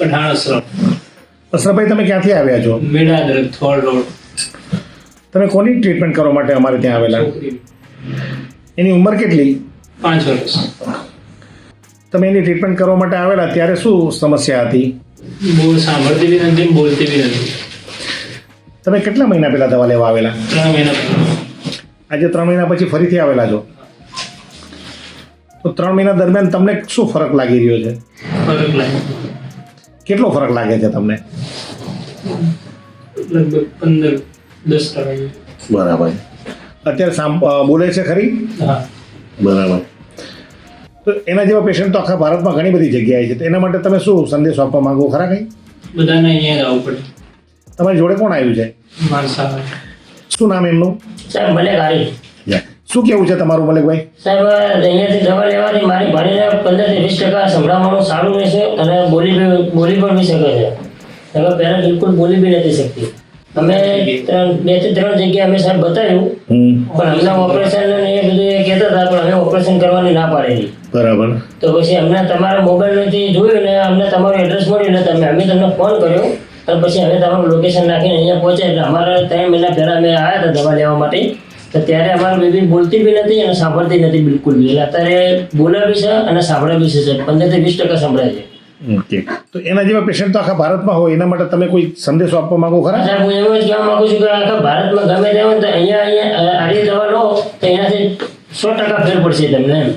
પઠાણ અશરફ. અશરફભાઈ, તમે ક્યાંથી આવ્યા છો? મેડાદર થોડ રોડ. તમે કોની ટ્રીટમેન્ટ કરવા માટે અમારે ત્યાં આવેલા? છોકરી એની ઉંમર કેટલી? 5 વર્ષ. તમે એની ટ્રીટમેન્ટ કરવા માટે આવેલા ત્યારે શું સમસ્યા હતી? બહુ સાંભળતી બી નથી, બોલતી બી નથી. તમે કેટલા મહિના પહેલા દવા લેવા આવેલા? 3 મહિના પહેલા. આજે 3 મહિના પછી ફરીથી આવેલા છો, તો 3 મહિના દરમિયાન તમને શું ફરક લાગી રહ્યો છે? ફરક લાગે. કેટલો ફરક લાગે છે તમને? લગભગ 15-10%. બરાબર. અત્યારે બોલે છે ખરી? હા. બરાબર. તો એના જેવા પેશન્ટ તો આખા ભારતમાં ઘણી બધી જગ્યાએ છે, તો એના માટે તમે શું સંદેશો આપવા માંગો ખરા કંઈ? બધાને અહીંયા આવવું પડે. તમારી જોડે કોણ આવ્યું છે? માણસા. શું નામ એમનું? સાહેબ મલેક આરી. શું કેવું છે તમારું મલેકભાઈ? સાહેબ અહીંયાથી દવા લેવાથી મારી ભણીને 15-20% સંભળાવવાનું સારું રહેશે અને બોલી પણ બી શકે છે. તમે પહેલાં બિલકુલ બોલી બી નથી શકતી. અમે 2-3 જગ્યાએ અમે સાહેબ બતાવ્યું, પણ અમને ઓપરેશન એ બધું એ કહેતા હતા, પણ અમે ઓપરેશન કરવાની ના પાડેલી. બરાબર. તો પછી અમને તમારા મોબાઈલમાંથી જોયું ને અમને તમારું એડ્રેસ મળ્યું ને અમે તમને ફોન કર્યો, અને પછી અમે તમારું લોકેશન નાખીને અહીંયા પહોંચ્યા. એટલે અમારા 3 મહિના પહેલાં અમે આવ્યા હતા દવા લેવા માટે, તો ત્યારે અમારી બેબી બોલતી બી નથી અને સાંભળતી નથી બિલકુલ બી. એટલે અત્યારે બોલે બી છે અને સાંભળે બી છે. 15-20% સંભળાય છે. ઓકે. તો એના જેવા પેશન્ટ તો આખા ભારતમાં હોય, એના માટે તમે કોઈ સંદેશો આપવા માંગો ખરા? સાહેબ હું એવું જ કહેવા માંગુ છું કે આખા ભારતમાં ગમે તે હોય તો અહીંયા આરી દવા લો તો એનાથી 100% ફેર પડશે તમને એમ.